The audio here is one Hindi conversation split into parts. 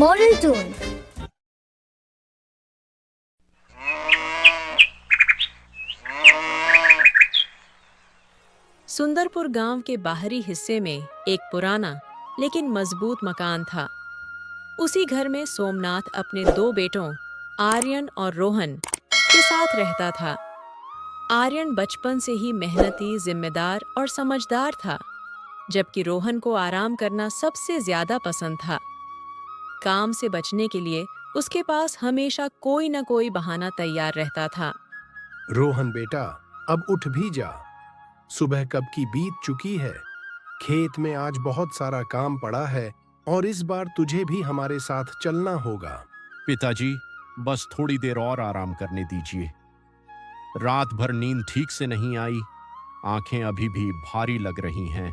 Moral tone. सुंदरपुर गांव के बाहरी हिस्से में एक पुराना लेकिन मजबूत मकान था। उसी घर में सोमनाथ अपने दो बेटों आर्यन और रोहन के साथ रहता था। आर्यन बचपन से ही मेहनती, जिम्मेदार और समझदार था, जबकि रोहन को आराम करना सबसे ज्यादा पसंद था। काम से बचने के लिए उसके पास हमेशा कोई न कोई बहाना तैयार रहता था। रोहन बेटा, अब उठ भी जा। सुबह कब की बीत चुकी है। खेत में आज बहुत सारा काम पड़ा है और इस बार तुझे भी हमारे साथ चलना होगा। पिताजी, बस थोड़ी देर और आराम करने दीजिए। रात भर नींद ठीक से नहीं आई, आंखें अभी भी भारी लग रही हैं।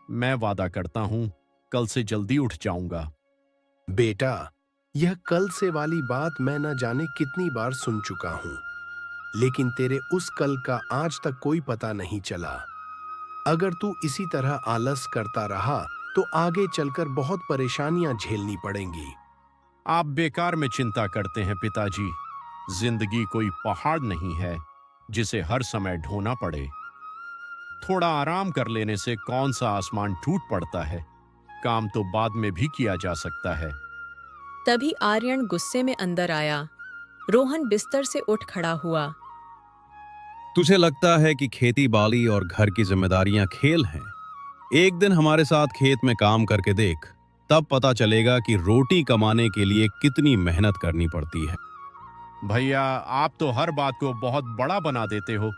मैं वादा करता हूं, कल से जल्दी उठ जाऊंगा। बेटा, यह कल से वाली बात मैं न जाने कितनी बार सुन चुका हूं, लेकिन तेरे उस कल का आज तक कोई पता नहीं चला। अगर तू इसी तरह आलस करता रहा तो आगे चलकर बहुत परेशानियां झेलनी पड़ेंगी। आप बेकार में चिंता करते हैं पिताजी। जिंदगी कोई पहाड़ नहीं है जिसे हर समय ढोना पड़े। थोड़ा आराम कर लेने से कौन सा आसमान टूट पड़ता है। काम तो बाद में भी किया जा सकता है। तभी आर्यन गुस्से में अंदर आया। रोहन बिस्तर से उठ खड़ा हुआ। तुझे लगता है कि खेती बाड़ी और घर की जिम्मेदारियां खेल हैं? एक दिन हमारे साथ खेत में काम करके देख, तब पता चलेगा कि रोटी कमाने के लिए कितनी मेहनत करनी पड़ती है। भैया, आप तो हर बात को बहुत बड़ा बना देते हो।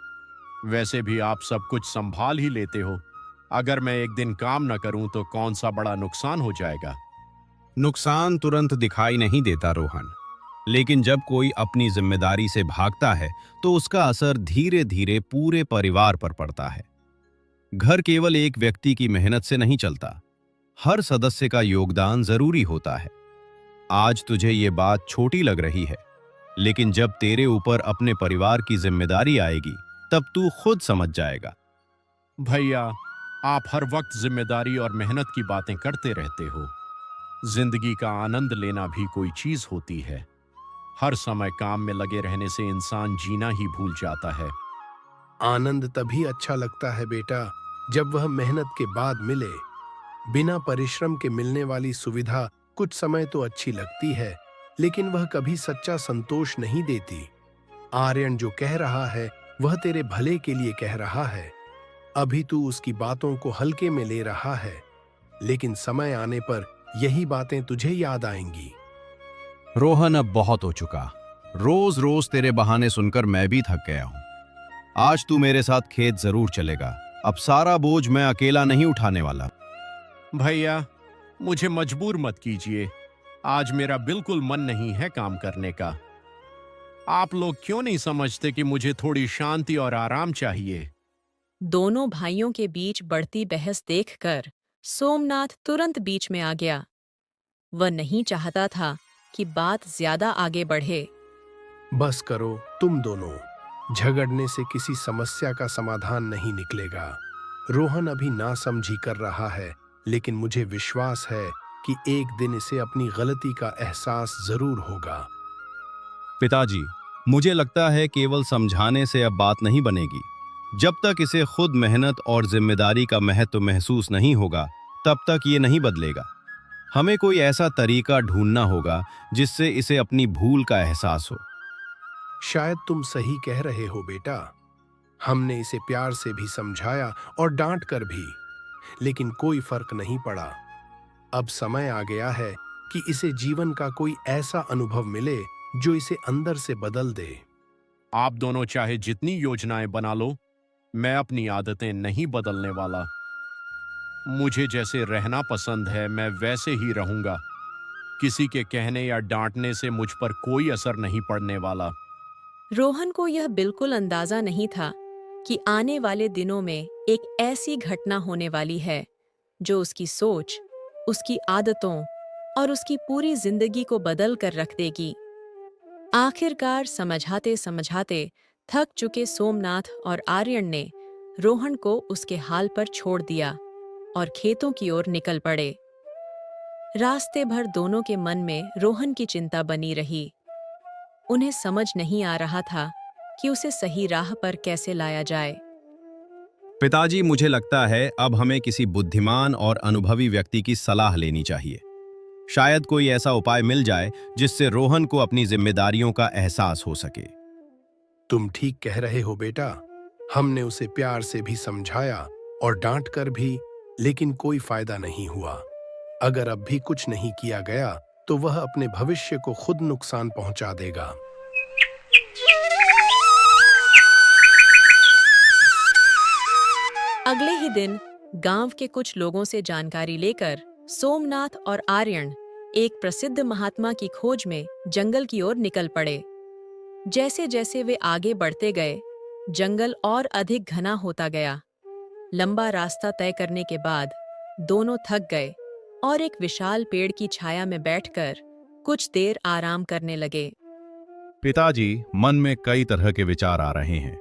वैसे भी आप सब कुछ संभाल ही लेते हो। अगर मैं एक दिन काम न करूं तो कौन सा बड़ा नुकसान हो जाएगा। नुकसान तुरंत दिखाई नहीं देता रोहन, लेकिन जब कोई अपनी जिम्मेदारी से भागता है तो उसका असर धीरे धीरे पूरे परिवार पर पड़ता है। घर केवल एक व्यक्ति की मेहनत से नहीं चलता, हर सदस्य का योगदान जरूरी होता है। आज तुझे ये बात छोटी लग रही है, लेकिन जब तेरे ऊपर अपने परिवार की जिम्मेदारी आएगी तब तू खुद समझ जाएगा। भैया, आप हर वक्त जिम्मेदारी और मेहनत की बातें करते रहते हो। जिंदगी का आनंद लेना भी कोई चीज होती है। हर समय काम में लगे रहने से इंसान जीना ही भूल जाता है। आनंद तभी अच्छा लगता है बेटा, जब वह मेहनत के बाद मिले। बिना परिश्रम के मिलने वाली सुविधा कुछ समय तो अच्छी लगती है, लेकिन वह कभी सच्चा संतोष नहीं देती। आर्यन जो कह रहा है वह तेरे भले के लिए कह रहा है। अभी तू उसकी बातों को हल्के में ले रहा है, लेकिन समय आने पर यही बातें तुझे याद आएंगी। रोहन, अब बहुत हो चुका। रोज रोज तेरे बहाने सुनकर मैं भी थक गया हूं। आज तू मेरे साथ खेत जरूर चलेगा। अब सारा बोझ मैं अकेला नहीं उठाने वाला। भैया, मुझे मजबूर मत कीजिए। आज मेरा बिल्कुल मन नहीं है काम करने का। आप लोग क्यों नहीं समझते कि मुझे थोड़ी शांति और आराम चाहिए। दोनों भाइयों के बीच बढ़ती बहस देखकर सोमनाथ तुरंत बीच में आ गया। वह नहीं चाहता था कि बात ज्यादा आगे बढ़े। बस करो तुम दोनों। झगड़ने से किसी समस्या का समाधान नहीं निकलेगा। रोहन अभी नासमझी कर रहा है, लेकिन मुझे विश्वास है कि एक दिन इसे अपनी गलती का एहसास जरूर होगा। पिताजी, मुझे लगता है केवल समझाने से अब बात नहीं बनेगी। जब तक इसे खुद मेहनत और जिम्मेदारी का महत्व महसूस नहीं होगा, तब तक ये नहीं बदलेगा। हमें कोई ऐसा तरीका ढूंढना होगा जिससे इसे अपनी भूल का एहसास हो। शायद तुम सही कह रहे हो बेटा। हमने इसे प्यार से भी समझाया और डांट कर भी, लेकिन कोई फर्क नहीं पड़ा। अब समय आ गया है कि इसे जीवन का कोई ऐसा अनुभव मिले जो इसे अंदर से बदल दे। आप दोनों चाहे जितनी योजनाएं बना लो, मैं अपनी आदतें नहीं बदलने वाला। मुझे जैसे रहना पसंद है मैं वैसे ही रहूंगा। किसी के कहने या डांटने से मुझ पर कोई असर नहीं पड़ने वाला। रोहन को यह बिल्कुल अंदाजा नहीं था कि आने वाले दिनों में एक ऐसी घटना होने वाली है जो उसकी सोच, उसकी आदतों और उसकी पूरी जिंदगी को बदल कर रख देगी। आखिरकार समझाते समझाते थक चुके सोमनाथ और आर्यन ने रोहन को उसके हाल पर छोड़ दिया और खेतों की ओर निकल पड़े। रास्ते भर दोनों के मन में रोहन की चिंता बनी रही। उन्हें समझ नहीं आ रहा था कि उसे सही राह पर कैसे लाया जाए। पिताजी, मुझे लगता है अब हमें किसी बुद्धिमान और अनुभवी व्यक्ति की सलाह लेनी चाहिए। शायद कोई ऐसा उपाय मिल जाए जिससे रोहन को अपनी जिम्मेदारियों का एहसास हो सके। तुम ठीक कह रहे हो बेटा। हमने उसे प्यार से भी समझाया और डांट कर भी, लेकिन कोई फायदा नहीं हुआ। अगर अब भी कुछ नहीं किया गया तो वह अपने भविष्य को खुद नुकसान पहुंचा देगा। अगले ही दिन गांव के कुछ लोगों से जानकारी लेकर सोमनाथ और आर्यन एक प्रसिद्ध महात्मा की खोज में जंगल की ओर निकल पड़े। जैसे जैसे वे आगे बढ़ते गए, जंगल और अधिक घना होता गया। लंबा रास्ता तय करने के बाद दोनों थक गए और एक विशाल पेड़ की छाया में बैठकर कुछ देर आराम करने लगे। पिताजी, मन में कई तरह के विचार आ रहे हैं।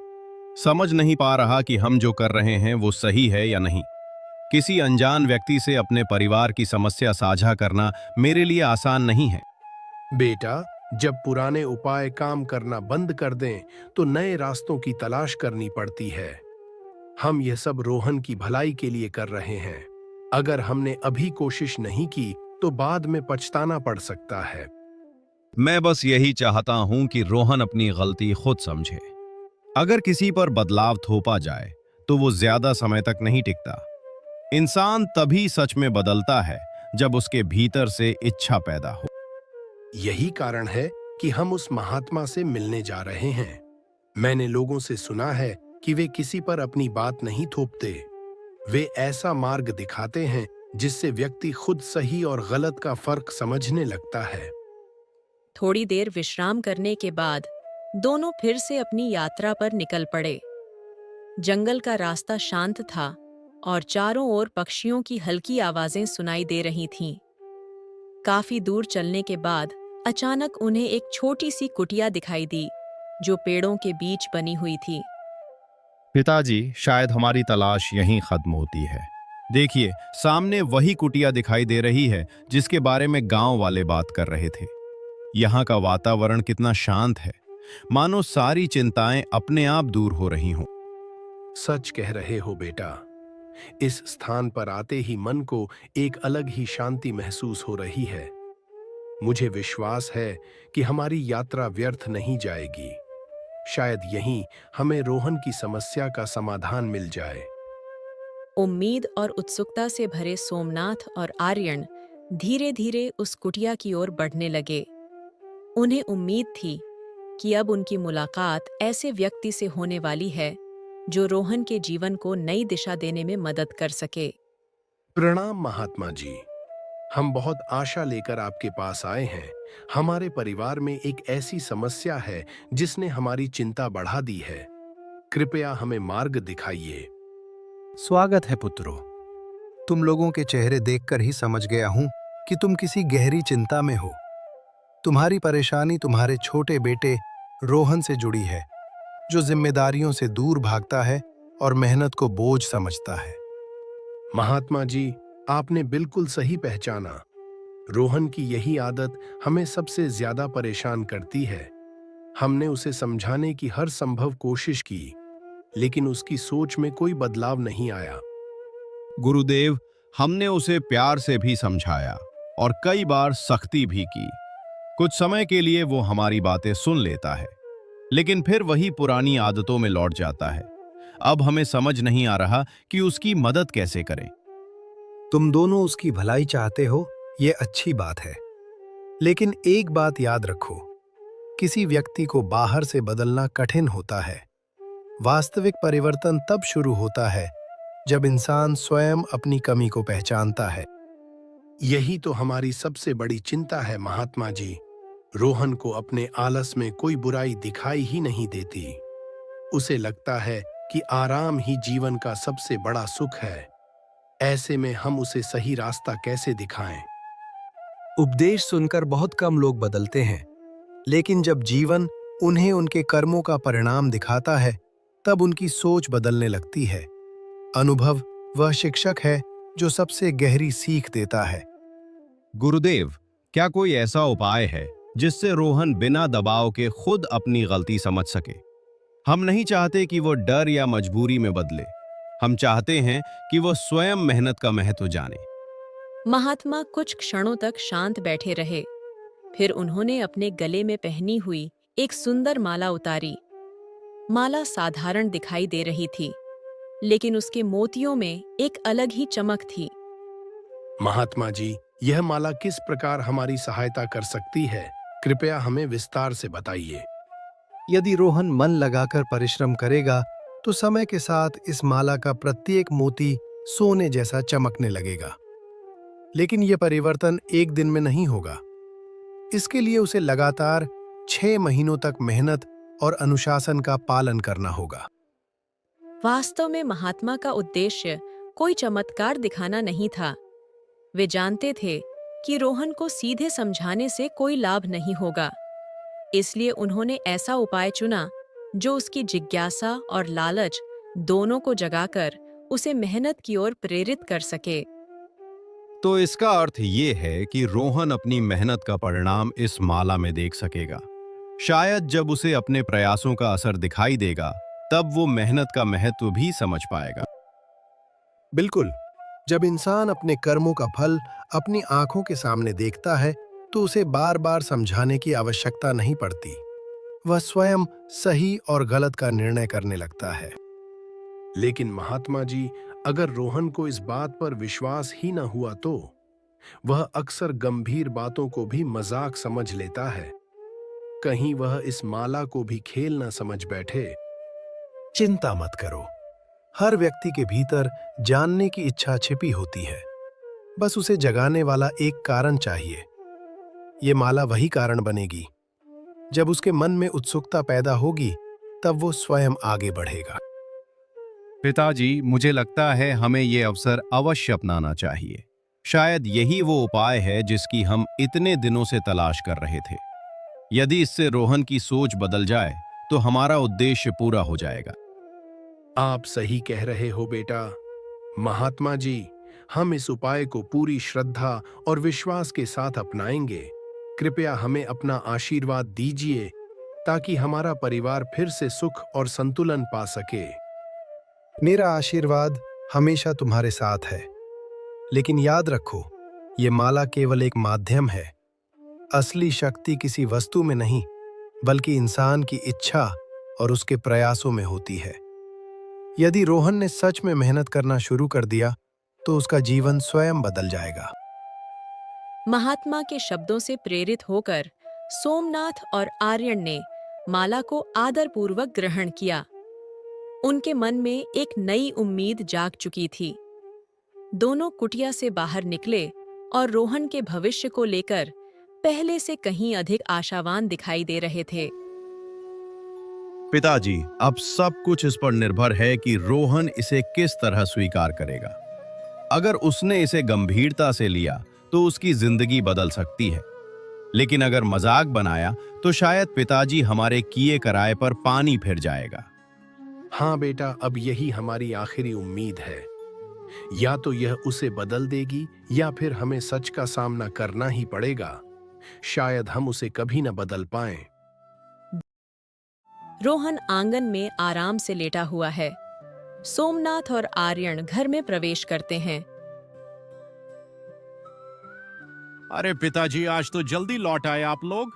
समझ नहीं पा रहा कि हम जो कर रहे हैं वो सही है या नहीं। किसी अनजान व्यक्ति से अपने परिवार की समस्या साझा करना मेरे लिए आसान नहीं है। बेटा, जब पुराने उपाय काम करना बंद कर दें तो नए रास्तों की तलाश करनी पड़ती है। हम यह सब रोहन की भलाई के लिए कर रहे हैं। अगर हमने अभी कोशिश नहीं की तो बाद में पछताना पड़ सकता है। मैं बस यही चाहता हूं कि रोहन अपनी गलती खुद समझे। अगर किसी पर बदलाव थोपा जाए तो वो ज्यादा समय तक नहीं टिकता। इंसान तभी सच में बदलता है जब उसके भीतर से इच्छा पैदा हो। यही कारण है कि हम उस महात्मा से मिलने जा रहे हैं। मैंने लोगों से सुना है कि वे किसी पर अपनी बात नहीं थोपते। वे ऐसा मार्ग दिखाते हैं जिससे व्यक्ति खुद सही और गलत का फर्क समझने लगता है। थोड़ी देर विश्राम करने के बाद दोनों फिर से अपनी यात्रा पर निकल पड़े। जंगल का रास्ता शांत था और चारों ओर पक्षियों की हल्की आवाजें सुनाई दे रही थीं। काफी दूर चलने के बाद अचानक उन्हें एक छोटी सी कुटिया दिखाई दी जो पेड़ों के बीच बनी हुई थी। पिताजी, शायद हमारी तलाश यहीं खत्म होती है। देखिए, सामने वही कुटिया दिखाई दे रही है जिसके बारे में गांव वाले बात कर रहे थे। यहाँ का वातावरण कितना शांत है, मानो सारी चिंताएं अपने आप दूर हो रही हों। सच कह रहे हो बेटा। इस स्थान पर आते ही मन को एक अलग ही शांति महसूस हो रही है। मुझे विश्वास है कि हमारी यात्रा व्यर्थ नहीं जाएगी। शायद यहीं हमें रोहन की समस्या का समाधान मिल जाए। उम्मीद और उत्सुकता से भरे सोमनाथ और आर्यन धीरे धीरे उस कुटिया की ओर बढ़ने लगे। उन्हें उम्मीद थी कि अब उनकी मुलाकात ऐसे व्यक्ति से होने वाली है जो रोहन के जीवन को नई दिशा देने में मदद कर सके। प्रणाम महात्मा जी। हम बहुत आशा लेकर आपके पास आए हैं। हमारे परिवार में एक ऐसी समस्या है जिसने हमारी चिंता बढ़ा दी है। कृपया हमें मार्ग दिखाइए। स्वागत है पुत्रों। तुम लोगों के चेहरे देखकर ही समझ गया हूं कि तुम किसी गहरी चिंता में हो। तुम्हारी परेशानी तुम्हारे छोटे बेटे रोहन से जुड़ी है, जो जिम्मेदारियों से दूर भागता है और मेहनत को बोझ समझता है। महात्मा जी, आपने बिल्कुल सही पहचाना। रोहन की यही आदत हमें सबसे ज्यादा परेशान करती है। हमने उसे समझाने की हर संभव कोशिश की, लेकिन उसकी सोच में कोई बदलाव नहीं आया। गुरुदेव, हमने उसे प्यार से भी समझाया और कई बार सख्ती भी की। कुछ समय के लिए वो हमारी बातें सुन लेता है, लेकिन फिर वही पुरानी आदतों में लौट जाता है। अब हमें समझ नहीं आ रहा कि उसकी मदद कैसे करें। तुम दोनों उसकी भलाई चाहते हो, ये अच्छी बात है। लेकिन एक बात याद रखो, किसी व्यक्ति को बाहर से बदलना कठिन होता है। वास्तविक परिवर्तन तब शुरू होता है जब इंसान स्वयं अपनी कमी को पहचानता है। यही तो हमारी सबसे बड़ी चिंता है महात्मा जी। रोहन को अपने आलस में कोई बुराई दिखाई ही नहीं देती। उसे लगता है कि आराम ही जीवन का सबसे बड़ा सुख है। ऐसे में हम उसे सही रास्ता कैसे दिखाएं? उपदेश सुनकर बहुत कम लोग बदलते हैं, लेकिन जब जीवन उन्हें उनके कर्मों का परिणाम दिखाता है, तब उनकी सोच बदलने लगती है। अनुभव वह शिक्षक है जो सबसे गहरी सीख देता है। गुरुदेव, क्या कोई ऐसा उपाय है जिससे रोहन बिना दबाव के खुद अपनी गलती समझ सके? हम नहीं चाहते कि वो डर या मजबूरी में बदले। हम चाहते हैं कि वो स्वयं मेहनत का महत्व जाने। महात्मा कुछ क्षणों तक शांत बैठे रहे। फिर उन्होंने अपने गले में पहनी हुई एक सुंदर माला उतारी। माला साधारण दिखाई दे रही थी, लेकिन उसके मोतियों में एक अलग ही चमक थी। महात्मा जी, यह माला किस प्रकार हमारी सहायता कर सकती है? कृपया हमें विस्तार से बताइए। यदि रोहन मन लगाकर परिश्रम करेगा तो समय के साथ इस माला का प्रत्येक मोती सोने जैसा चमकने लगेगा। लेकिन यह परिवर्तन एक दिन में नहीं होगा। इसके लिए उसे लगातार 6 महीनों तक मेहनत और अनुशासन का पालन करना होगा। वास्तव में महात्मा का उद्देश्य कोई चमत्कार दिखाना नहीं था। वे जानते थे कि रोहन को सीधे समझाने से कोई लाभ नहीं होगा। इसलिए उन्होंने ऐसा उपाय चुना जो उसकी जिज्ञासा और लालच दोनों को जगाकर उसे मेहनत की ओर प्रेरित कर सके। तो इसका अर्थ ये है कि रोहन अपनी मेहनत का परिणाम इस माला में देख सकेगा। शायद जब उसे अपने प्रयासों का असर दिखाई देगा, तब वो मेहनत का महत्व भी समझ पाएगा। बिल्कुल, जब इंसान अपने कर्मों का फल अपनी आंखों के सामने देखता है तो उसे बार बार समझाने की आवश्यकता नहीं पड़ती। वह स्वयं सही और गलत का निर्णय करने लगता है। लेकिन महात्मा जी, अगर रोहन को इस बात पर विश्वास ही न हुआ तो वह अक्सर गंभीर बातों को भी मजाक समझ लेता है। कहीं वह इस माला को भी खेल न समझ बैठे। चिंता मत करो। हर व्यक्ति के भीतर जानने की इच्छा छिपी होती है। बस उसे जगाने वाला एक कारण चाहिए। ये माला वही कारण बनेगी। जब उसके मन में उत्सुकता पैदा होगी, तब वो स्वयं आगे बढ़ेगा। पिताजी, मुझे लगता है हमें ये अवसर अवश्य अपनाना चाहिए। शायद यही वो उपाय है जिसकी हम इतने दिनों से तलाश कर रहे थे। यदि इससे रोहन की सोच बदल जाए तो हमारा उद्देश्य पूरा हो जाएगा। आप सही कह रहे हो बेटा। महात्मा जी, हम इस उपाय को पूरी श्रद्धा और विश्वास के साथ अपनाएंगे। कृपया हमें अपना आशीर्वाद दीजिए ताकि हमारा परिवार फिर से सुख और संतुलन पा सके। मेरा आशीर्वाद हमेशा तुम्हारे साथ है। लेकिन याद रखो, ये माला केवल एक माध्यम है। असली शक्ति किसी वस्तु में नहीं, बल्कि इंसान की इच्छा और उसके प्रयासों में होती है। यदि रोहन ने सच में मेहनत करना शुरू कर दिया तो उसका जीवन स्वयं बदल जाएगा। महात्मा के शब्दों से प्रेरित होकर सोमनाथ और आर्यन ने माला को आदरपूर्वक ग्रहण किया। उनके मन में एक नई उम्मीद जाग चुकी थी। दोनों कुटिया से बाहर निकले और रोहन के भविष्य को लेकर पहले से कहीं अधिक आशावान दिखाई दे रहे थे। पिताजी, अब सब कुछ इस पर निर्भर है कि रोहन इसे किस तरह स्वीकार करेगा। अगर उसने इसे गंभीरता से लिया तो उसकी जिंदगी बदल सकती है। लेकिन अगर मजाक बनाया तो शायद पिताजी हमारे किए कराए पर पानी फिर जाएगा। हाँ बेटा, अब यही हमारी आखिरी उम्मीद है। या तो यह उसे बदल देगी या फिर हमें सच का सामना करना ही पड़ेगा। शायद हम उसे कभी न बदल पाएं। रोहन आंगन में आराम से लेटा हुआ है। सोमनाथ और आर्यन घर में प्रवेश करते हैं। अरे पिताजी, आज तो जल्दी लौट आए आप लोग।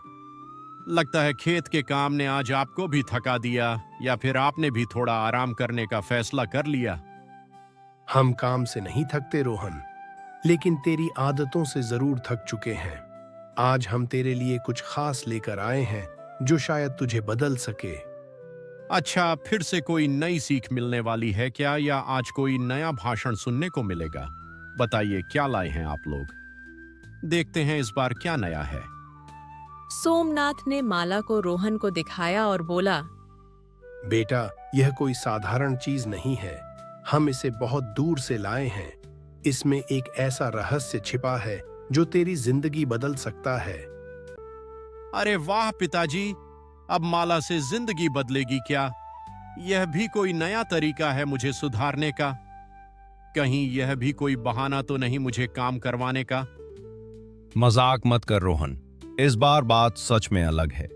लगता है खेत के काम ने आज आपको भी थका दिया, या फिर आपने भी थोड़ा आराम करने का फैसला कर लिया। हम काम से नहीं थकते रोहन, लेकिन तेरी आदतों से जरूर थक चुके हैं। आज हम तेरे लिए कुछ खास लेकर आए हैं जो शायद तुझे बदल सके। अच्छा, फिर से कोई नई सीख मिलने वाली है क्या, या आज कोई नया भाषण सुनने को मिलेगा? बताइए, क्या लाए हैं आप लोग? देखते हैं इस बार क्या नया है। सोमनाथ ने माला को रोहन को दिखाया और बोला, बेटा, यह कोई साधारण चीज नहीं है। हम इसे बहुत दूर से लाए हैं। इसमें एक ऐसा रहस्य छिपा है जो तेरी जिंदगी बदल सकता है। अरे वाह पिताजी, अब माला से जिंदगी बदलेगी क्या? यह भी कोई नया तरीका है मुझे सुधारने का? कहीं यह भी कोई बहाना तो नहीं मुझे काम करवाने का? मजाक मत कर रोहन, इस बार बात सच में अलग है।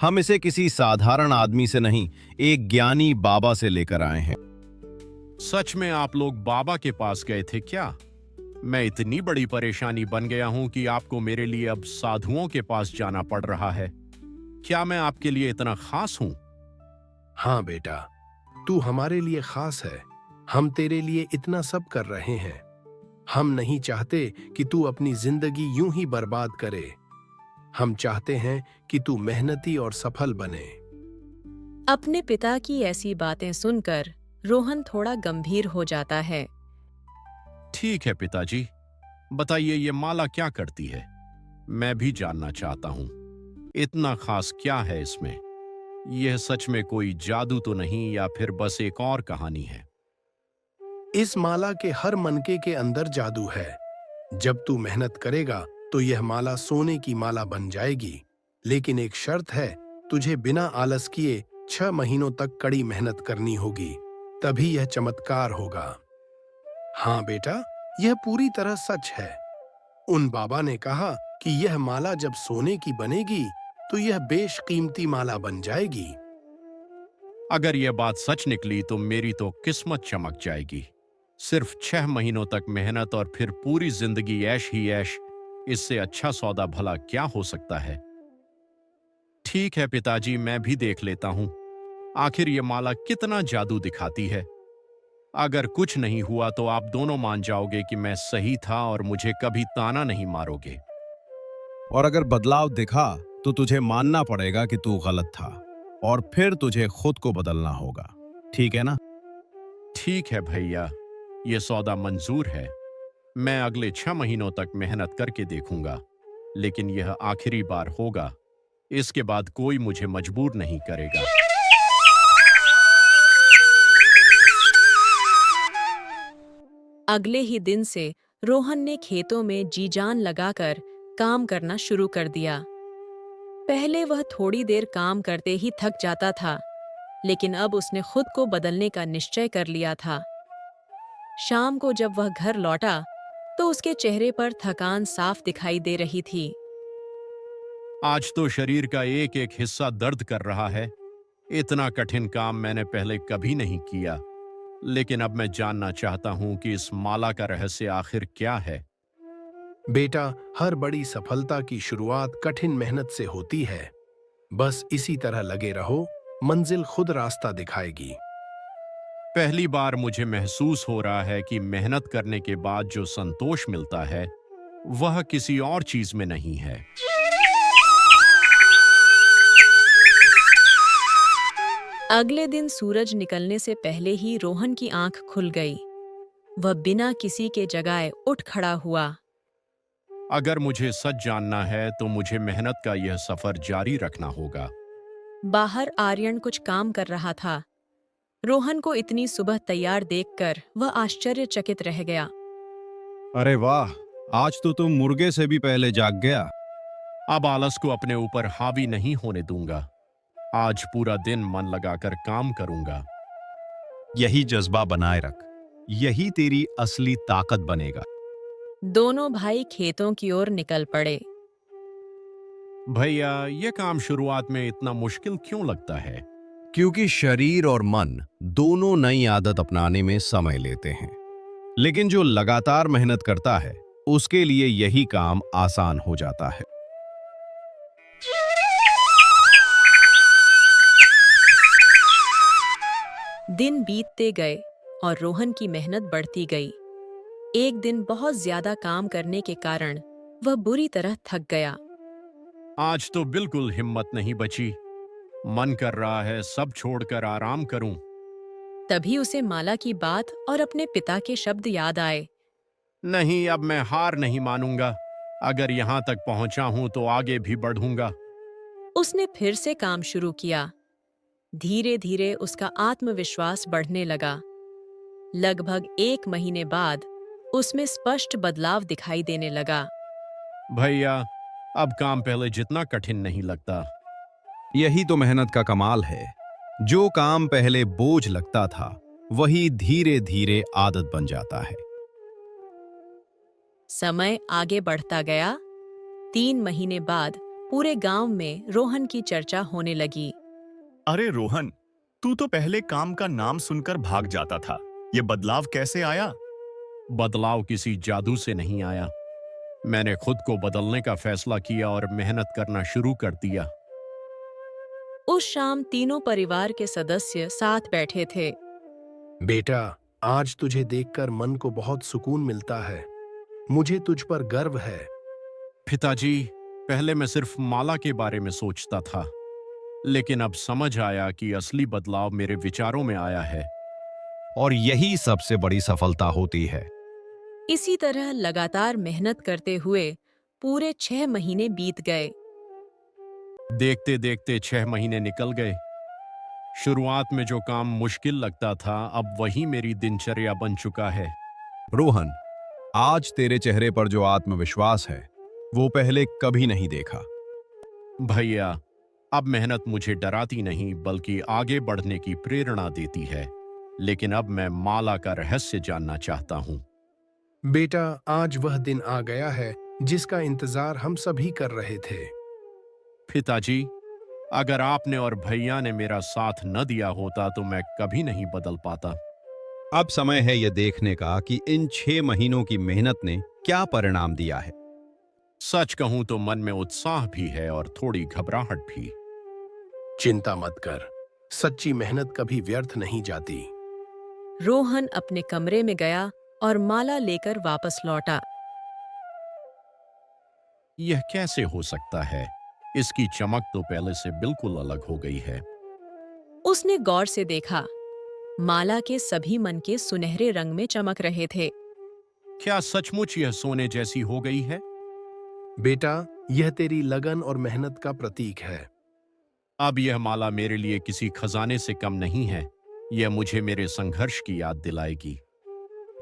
हम इसे किसी साधारण आदमी से नहीं, एक ज्ञानी बाबा से लेकर आए हैं। सच में आप लोग बाबा के पास गए थे क्या? मैं इतनी बड़ी परेशानी बन गया हूं कि आपको मेरे लिए अब साधुओं के पास जाना पड़ रहा है। क्या मैं आपके लिए इतना खास हूं? हाँ बेटा, तू हमारे लिए खास है। हम तेरे लिए इतना सब कर रहे हैं। हम नहीं चाहते कि तू अपनी जिंदगी यूं ही बर्बाद करे। हम चाहते हैं कि तू मेहनती और सफल बने। अपने पिता की ऐसी बातें सुनकर रोहन थोड़ा गंभीर हो जाता है। ठीक है पिताजी, बताइए ये माला क्या करती है? मैं भी जानना चाहता हूं। इतना खास क्या है इसमें? यह सच में कोई जादू तो नहीं या फिर बस एक और कहानी है? इस माला के हर मनके के अंदर जादू है। जब तू मेहनत करेगा तो यह माला सोने की माला बन जाएगी। लेकिन एक शर्त है, तुझे बिना आलस किए 6 महीनों तक कड़ी मेहनत करनी होगी, तभी यह चमत्कार होगा। हाँ बेटा, यह पूरी तरह सच है। उन बाबा ने कहा कि यह माला जब सोने की बनेगी तो यह बेशकीमती माला बन जाएगी। अगर यह बात सच निकली तो मेरी तो किस्मत चमक जाएगी। सिर्फ 6 महीनों तक मेहनत और फिर पूरी जिंदगी ऐश ही ऐश, इससे अच्छा सौदा भला क्या हो सकता है? ठीक है पिताजी, मैं भी देख लेता हूं आखिर ये माला कितना जादू दिखाती है। अगर कुछ नहीं हुआ तो आप दोनों मान जाओगे कि मैं सही था और मुझे कभी ताना नहीं मारोगे। और अगर बदलाव दिखा तो तुझे मानना पड़ेगा कि तू गलत था, और फिर तुझे खुद को बदलना होगा। ठीक है ना? ठीक है भैया, ये सौदा मंजूर है। मैं अगले 6 महीनों तक मेहनत करके देखूंगा, लेकिन यह आखिरी बार होगा। इसके बाद कोई मुझे मजबूर नहीं करेगा। अगले ही दिन से रोहन ने खेतों में जी जान लगाकर काम करना शुरू कर दिया। पहले वह थोड़ी देर काम करते ही थक जाता था, लेकिन अब उसने खुद को बदलने का निश्चय कर लिया था। शाम को जब वह घर लौटा तो उसके चेहरे पर थकान साफ दिखाई दे रही थी। आज तो शरीर का एक एक हिस्सा दर्द कर रहा है। इतना कठिन काम मैंने पहले कभी नहीं किया। लेकिन अब मैं जानना चाहता हूं कि इस माला का रहस्य आखिर क्या है। बेटा, हर बड़ी सफलता की शुरुआत कठिन मेहनत से होती है। बस इसी तरह लगे रहो, मंजिल खुद रास्ता दिखाएगी। पहली बार मुझे महसूस हो रहा है कि मेहनत करने के बाद जो संतोष मिलता है वह किसी और चीज में नहीं है। अगले दिन सूरज निकलने से पहले ही रोहन की आंख खुल गई। वह बिना किसी के जगाए उठ खड़ा हुआ। अगर मुझे सच जानना है तो मुझे मेहनत का यह सफर जारी रखना होगा। बाहर आर्यन कुछ काम कर रहा था। रोहन को इतनी सुबह तैयार देखकर वह आश्चर्यचकित रह गया। अरे वाह, आज तो तुम मुर्गे से भी पहले जाग गया। अब आलस को अपने ऊपर हावी नहीं होने दूंगा। आज पूरा दिन मन लगाकर काम करूंगा। यही जज्बा बनाए रख, यही तेरी असली ताकत बनेगा। दोनों भाई खेतों की ओर निकल पड़े। भैया, यह काम शुरुआत में इतना मुश्किल क्यों लगता है? क्योंकि शरीर और मन दोनों नई आदत अपनाने में समय लेते हैं, लेकिन जो लगातार मेहनत करता है उसके लिए यही काम आसान हो जाता है। दिन बीतते गए और रोहन की मेहनत बढ़ती गई। एक दिन बहुत ज्यादा काम करने के कारण वह बुरी तरह थक गया। आज तो बिल्कुल हिम्मत नहीं बची। मन कर रहा है सब छोड़कर आराम करूं। तभी उसे माला की बात और अपने पिता के शब्द याद आए। नहीं, अब मैं हार नहीं मानूंगा। अगर यहां तक पहुंचा हूं तो आगे भी बढ़ूंगा। उसने फिर से काम शुरू किया। धीरे धीरे उसका आत्मविश्वास बढ़ने लगा। लगभग 1 महीने बाद उसमें स्पष्ट बदलाव दिखाई देने लगा। भैया, अब काम पहले जितना कठिन नहीं लगता। यही तो मेहनत का कमाल है। जो काम पहले बोझ लगता था वही धीरे धीरे आदत बन जाता है। समय आगे बढ़ता गया। 3 महीने बाद पूरे गांव में रोहन की चर्चा होने लगी। अरे रोहन, तू तो पहले काम का नाम सुनकर भाग जाता था। ये बदलाव कैसे आया? बदलाव किसी जादू से नहीं आया। मैंने खुद को बदलने का फैसला किया और मेहनत करना शुरू कर दिया। उस शाम तीनों परिवार के सदस्य साथ बैठे थे। बेटा, आज तुझे देखकर मन को बहुत सुकून मिलता है। मुझे तुझ पर गर्व है। पिताजी, पहले मैं सिर्फ माला के बारे में सोचता था, लेकिन अब समझ आया कि असली बदलाव मेरे विचारों में आया है। और यही सबसे बड़ी सफलता होती है। इसी तरह लगातार मेहनत करते हुए पूरे 6 महीने बीत गए। देखते देखते 6 महीने निकल गए। शुरुआत में जो काम मुश्किल लगता था, अब वही मेरी दिनचर्या बन चुका है। रोहन, आज तेरे चेहरे पर जो आत्मविश्वास है वो पहले कभी नहीं देखा। भैया, अब मेहनत मुझे डराती नहीं बल्कि आगे बढ़ने की प्रेरणा देती है। लेकिन अब मैं माला का रहस्य जानना चाहता हूँ। बेटा, आज वह दिन आ गया है जिसका इंतजार हम सभी कर रहे थे। पिताजी, अगर आपने और भैया ने मेरा साथ न दिया होता तो मैं कभी नहीं बदल पाता। अब समय है यह देखने का कि इन 6 महीनों की मेहनत ने क्या परिणाम दिया है। सच कहूं तो मन में उत्साह भी है और थोड़ी घबराहट भी। चिंता मत कर, सच्ची मेहनत कभी व्यर्थ नहीं जाती। रोहन अपने कमरे में गया और माला लेकर वापस लौटा। यह कैसे हो सकता है? इसकी चमक तो पहले से बिल्कुल अलग हो गई है। उसने गौर से देखा। माला के सभी मनके सुनहरे रंग में चमक रहे थे। क्या सचमुच यह सोने जैसी हो गई है? बेटा, यह तेरी लगन और मेहनत का प्रतीक है। अब यह माला मेरे लिए किसी खजाने से कम नहीं है। यह मुझे मेरे संघर्ष की याद दिलाएगी।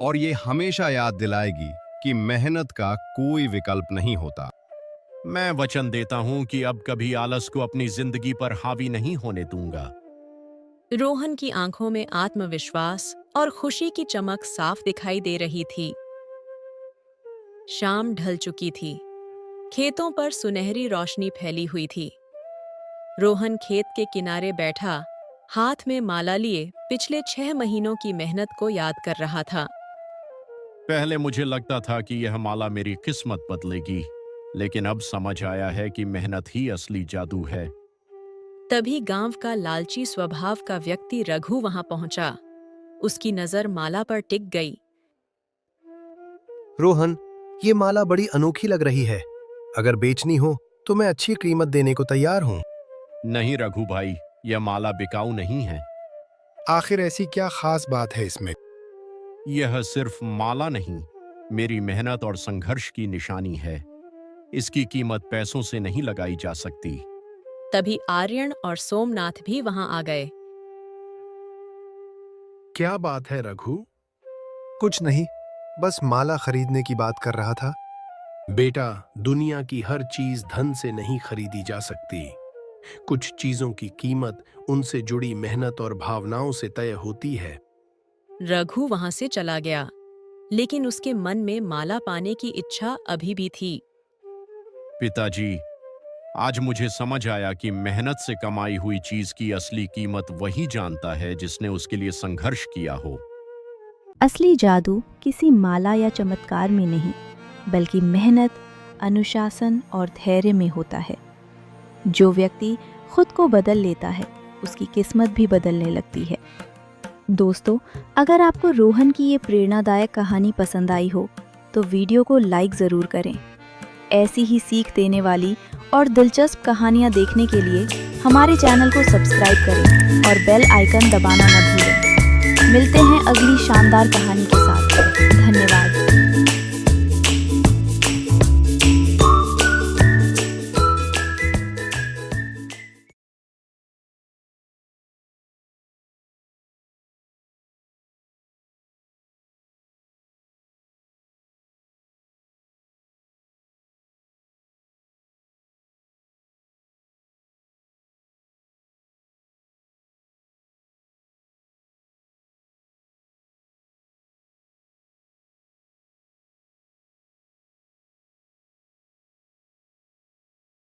और ये हमेशा याद दिलाएगी कि मेहनत का कोई विकल्प नहीं होता। मैं वचन देता हूं कि अब कभी आलस को अपनी जिंदगी पर हावी नहीं होने दूंगा। रोहन की आंखों में आत्मविश्वास और खुशी की चमक साफ दिखाई दे रही थी। शाम ढल चुकी थी। खेतों पर सुनहरी रोशनी फैली हुई थी। रोहन खेत के किनारे बैठा, हाथ में माला लिए पिछले 6 महीनों की मेहनत को याद कर रहा था। पहले मुझे लगता था कि यह माला मेरी किस्मत बदलेगी, लेकिन अब समझ आया है कि मेहनत ही असली जादू है। तभी गांव का लालची स्वभाव का व्यक्ति रघु वहां पहुंचा। उसकी नजर माला पर टिक गई। रोहन, ये माला बड़ी अनोखी लग रही है। अगर बेचनी हो तो मैं अच्छी कीमत देने को तैयार हूँ। नहीं रघु भाई, यह माला बिकाऊ नहीं है। आखिर ऐसी क्या खास बात है इसमें? यह सिर्फ माला नहीं, मेरी मेहनत और संघर्ष की निशानी है। इसकी कीमत पैसों से नहीं लगाई जा सकती। तभी आर्यन और सोमनाथ भी वहां आ गए। क्या बात है रघु? कुछ नहीं, बस माला खरीदने की बात कर रहा था। बेटा, दुनिया की हर चीज धन से नहीं खरीदी जा सकती। कुछ चीजों की कीमत उनसे जुड़ी मेहनत और भावनाओं से तय होती है। रघु वहां से चला गया, लेकिन उसके मन में माला पाने की इच्छा अभी भी थी। पिताजी, आज मुझे समझ आया कि मेहनत से कमाई हुई चीज की असली कीमत वही जानता है जिसने उसके लिए संघर्ष किया हो। असली जादू किसी माला या चमत्कार में नहीं, बल्कि मेहनत, अनुशासन और धैर्य में होता है। जो व्यक्ति खुद को बदल लेता है, उसकी किस्मत भी बदलने लगती है। दोस्तों, अगर आपको रोहन की ये प्रेरणादायक कहानी पसंद आई हो तो वीडियो को लाइक ज़रूर करें। ऐसी ही सीख देने वाली और दिलचस्प कहानियाँ देखने के लिए हमारे चैनल को सब्सक्राइब करें और बेल आइकन दबाना न भूलें। मिलते हैं अगली शानदार कहानी के साथ। धन्यवाद।